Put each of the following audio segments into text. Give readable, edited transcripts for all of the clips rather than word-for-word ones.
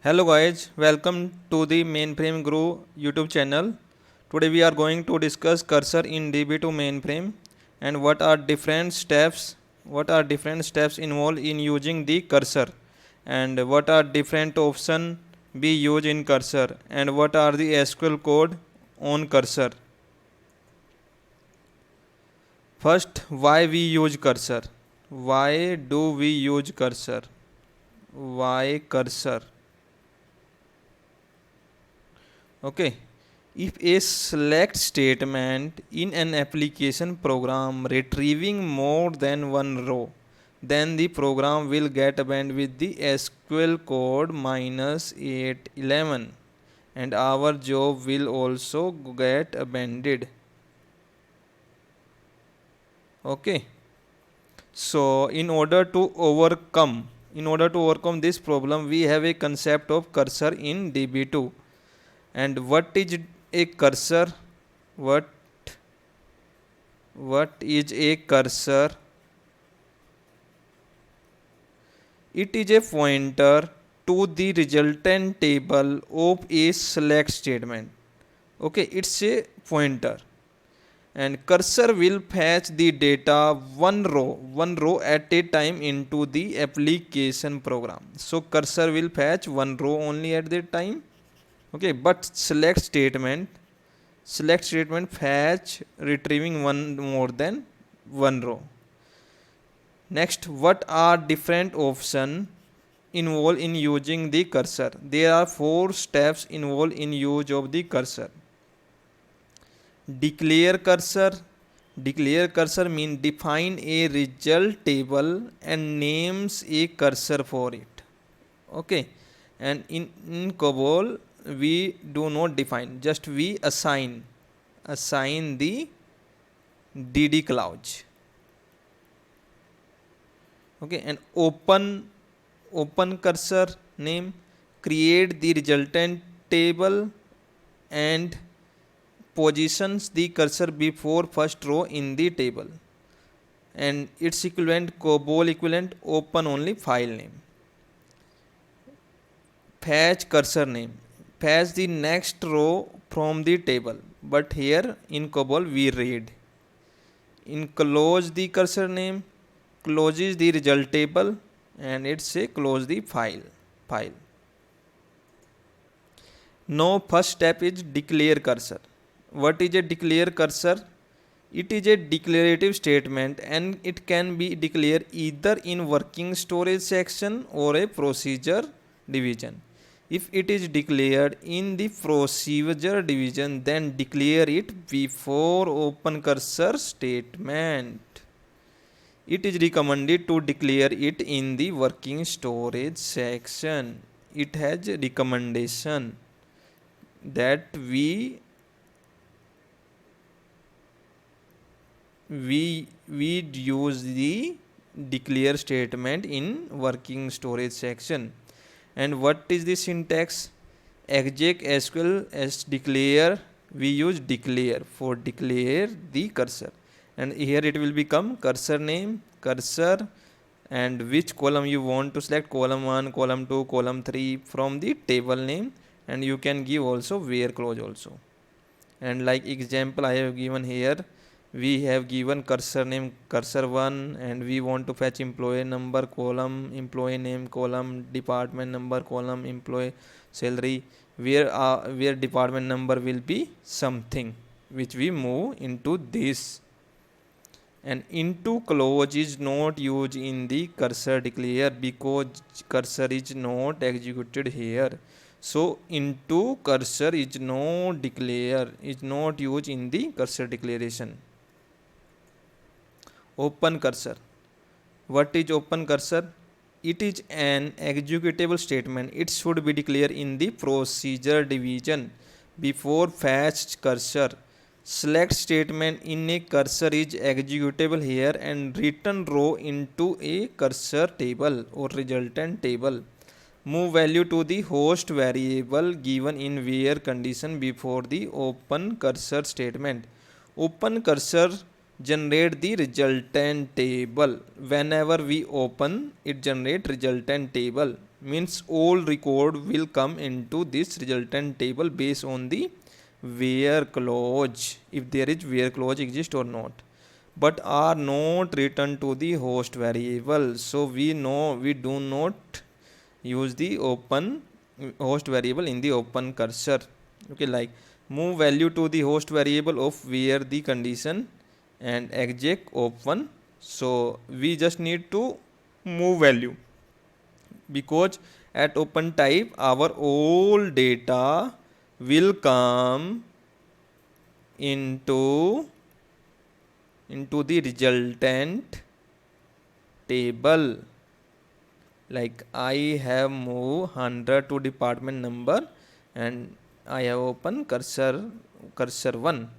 Hello guys, welcome to the Mainframe Guru YouTube channel. Today we are going to discuss cursor in DB2 mainframe and what are different steps involved in using the cursor and what are different options we use in cursor and what are the SQL code on cursor. First, why we use cursor? Why do we use cursor? Why cursor? Okay, if a select statement in an application program retrieving more than one row, then the program will get abandoned with the SQL code -811 and our job will also get abandoned. Okay, so in order to overcome this problem, we have a concept of cursor in DB2. And what is a cursor? What is a cursor? It is a pointer to the resultant table of a select statement. Okay, it's a pointer. And cursor will fetch the data one row at a time into the application program. So cursor will fetch one row only at the time. Okay, but select statement fetch retrieving one more than one row. Next, what are different options involved in using the cursor? There are 4 steps involved in use of the cursor. Declare cursor means define a result table and names a cursor for it. Okay, and in COBOL we do not define, just we assign the dd clause. Okay, and open cursor name create the resultant table and positions the cursor before first row in the table, and its equivalent COBOL equivalent open only file name. Fetch cursor name fetch the next row from the table, but here in COBOL we read. In close the cursor name closes the result table and it say close the file. Now first step is declare cursor. What is a declare cursor? It is a declarative statement and it can be declared either in working storage section or a procedure division. If it is declared in the procedure division, then declare it before open cursor statement. It is recommended to declare it in the working storage section. It has recommendation that we use the declare statement in working storage section. And what is the syntax? Exec SQL as declare, we use declare for declare the cursor, and here it will become cursor name, cursor, and which column you want to select, column 1, column 2, column 3 from the table name, and you can give also where clause also. And like example I have given here, we have given cursor name cursor 1 and we want to fetch employee number column, employee name column, department number column, employee salary, where department number will be something which we move into this. And into clause is not used in the cursor declare because cursor is not executed here. So into cursor is not used in the cursor declaration. Open cursor. What is open cursor? It is an executable statement. It should be declared in the procedure division before fetch cursor. Select statement in a cursor is executable here and return row into a cursor table or resultant table. Move value to the host variable given in where condition before the open cursor statement. Open cursor generate the resultant table. Whenever we open, it generate resultant table. means all record will come into this resultant table based on the where clause, if there is where clause exist or not, but are not returned to the host variable. So we know we do not use the open host variable in the open cursor. Okay, like move value to the host variable of where the condition and exec open. So we just need to move value, because at open type our all data will come into the resultant table. Like I have moved 100 to department number, and I have open cursor 1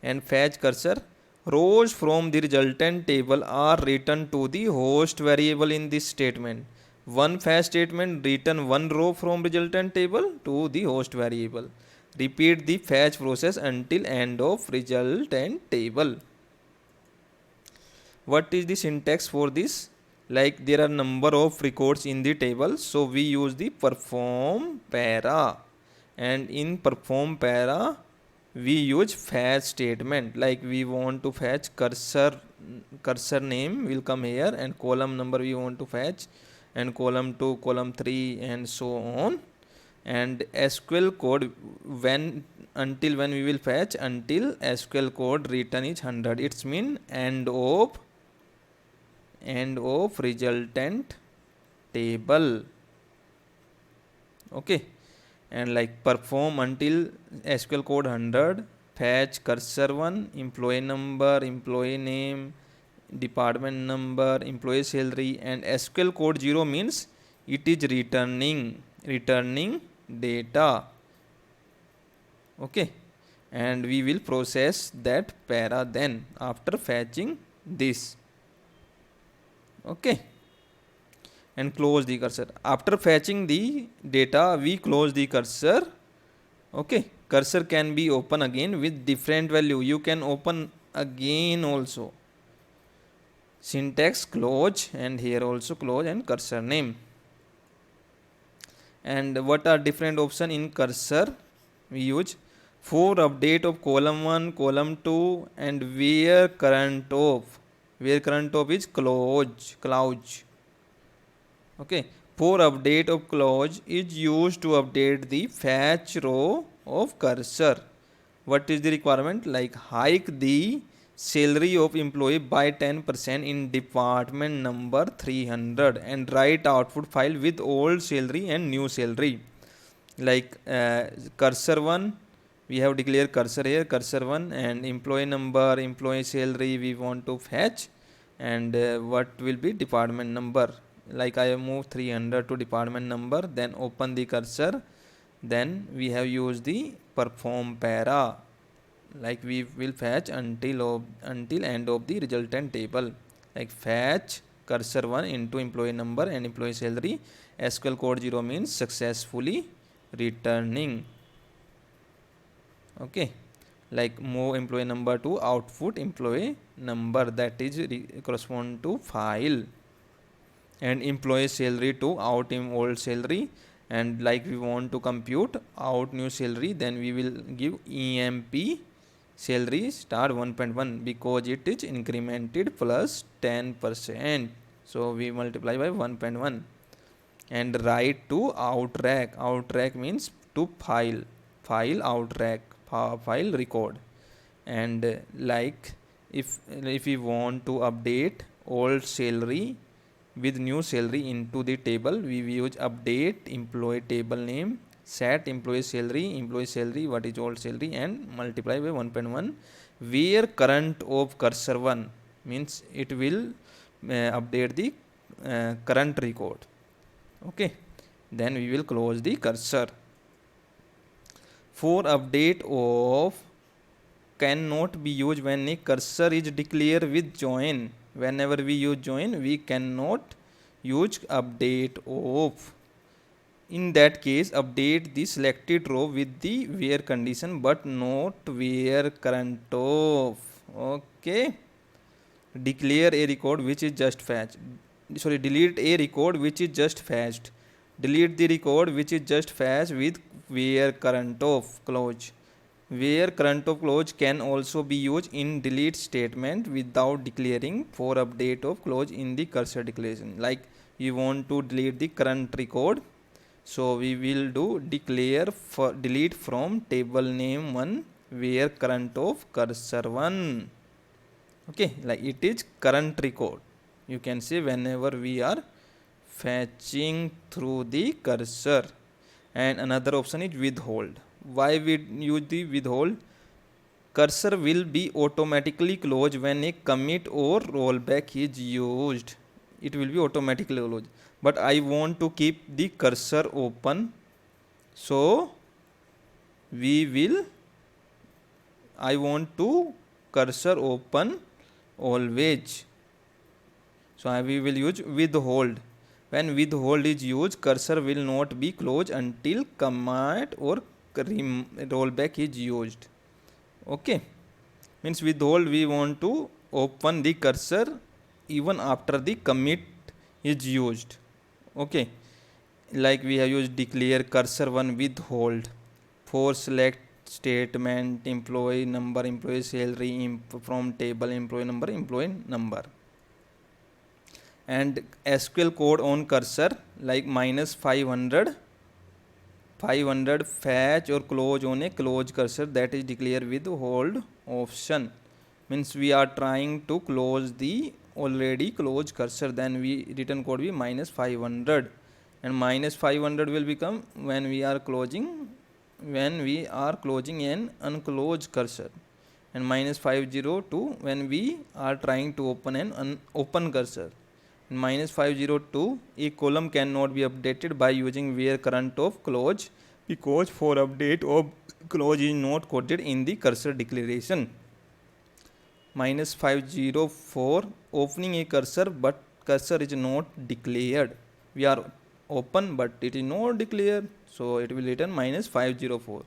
and fetch cursor. Rows from the resultant table are written to the host variable in this statement. One fetch statement return one row from resultant table to the host variable. Repeat the fetch process until end of resultant table. What is the syntax for this? Like there are number of records in the table, so we use the perform para, and in perform para we use fetch statement. Like we want to fetch cursor name will come here, and column number we want to fetch, and column 2, column 3, and so on. And SQL code, when until when we will fetch until SQL code return is 100. It's mean end of resultant table. Okay, and like perform until SQL code 100, fetch cursor 1, employee number, employee name, department number, employee salary, and SQL code 0 means it is returning data. Okay, and we will process that para then after fetching this. Okay, and close the cursor. After fetching the data, we close the cursor. Okay, cursor can be open again with different value. You can open again also. Syntax close, and here also close, and cursor name. And what are different option in cursor? We use for update of column 1, column 2, and where current of is clause. Okay, for update of clause is used to update the fetch row of cursor. What is the requirement? Like hike the salary of employee by 10% in department number 300, and write output file with old salary and new salary. Like cursor 1, we have declared cursor here, cursor 1, and employee number, employee salary we want to fetch, and what will be department number. Like I have moved 300 to department number, then open the cursor, then we have used the perform para. Like we will fetch until end of the resultant table. Like fetch cursor 1 into employee number and employee salary. SQL code 0 means successfully returning. Okay, like move employee number to output employee number, that is correspond to file, and employee salary to out in old salary. And like we want to compute out new salary, then we will give emp salary star 1.1, because it is incremented plus 10%, so we multiply by 1.1. and write to outrack means to file outrack file record. And like if we want to update old salary with new salary into the table, we use update employee table name, set employee salary what is old salary, and multiply by 1.1, where current of cursor 1 means it will update the current record. Okay, then we will close the cursor. For update of cannot be used when a cursor is declared with join. Whenever we use join, we cannot use update of. In that case, update the selected row with the where condition, but not where current of. Okay, declare a record which is just fetched. Sorry, delete a record which is just fetched. Delete the record which is just fetch with where current of clause. Where current of clause can also be used in delete statement without declaring for update of clause in the cursor declaration. Like you want to delete the current record, so we will do declare for delete from table name 1 where current of cursor 1. Okay, like it is current record. You can say whenever we are fetching through the cursor. And another option is withhold. Why we use the withhold? Cursor will be automatically closed when a commit or rollback is used. It will be automatically closed, but I want to keep the cursor open, so I want to cursor open always, so we will use withhold. When withhold is used, cursor will not be closed until commit or rollback is used. Okay, means withhold we want to open the cursor even after the commit is used. Okay, like we have used declare cursor 1 withhold for select statement employee number, employee salary, from table employee number. And SQL code on cursor like minus 500 fetch or close on a close cursor, that is declare with hold option. Means we are trying to close the already closed cursor, then we return code be minus 500, and minus 500 will become when we are closing an unclosed cursor, and minus 502 when we are trying to open an open cursor. In minus 502, a column cannot be updated by using where current of clause, because for update of clause is not coded in the cursor declaration. Minus 504, opening a cursor but cursor is not declared. We are open but it is not declared, so it will return minus 504.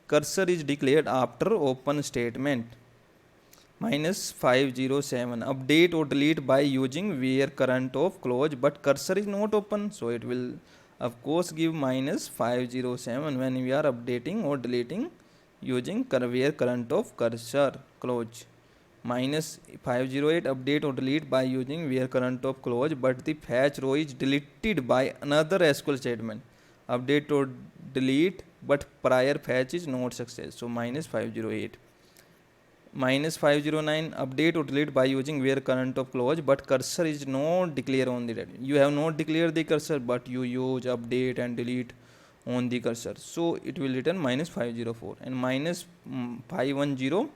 Cursor is declared after open statement. Minus 507, update or delete by using where current of clause but cursor is not open, so it will of course give minus 507 when we are updating or deleting using where current of cursor clause. Minus 508, update or delete by using where current of clause but the fetch row is deleted by another SQL statement. Update or delete but prior fetch is not success, so minus 508. Minus 509, update or delete by using where current of clause but cursor is not declared on the data. You have not declared the cursor but you use update and delete on the cursor, so it will return minus 504. And minus 510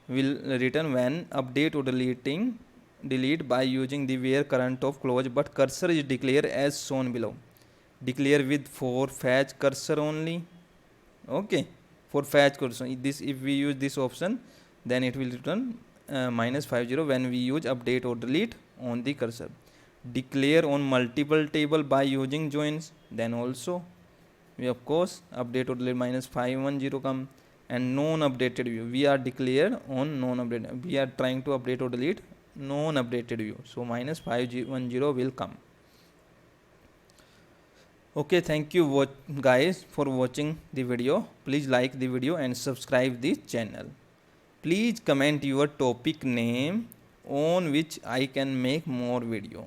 will return when update or delete by using the where current of clause but cursor is declared as shown below. Declare with for fetch cursor only. Okay, for fetch cursor, this if we use this option, then it will return minus 50 when we use update or delete on the cursor. Declare on multiple table by using joins, then also we of course update or delete minus 510 come. And non-updated view, we are declared on non-updated, we are trying to update or delete non-updated view, so minus 510 will come. Okay, thank you guys for watching the video. Please like the video and subscribe the channel. Please comment your topic name on which I can make more video.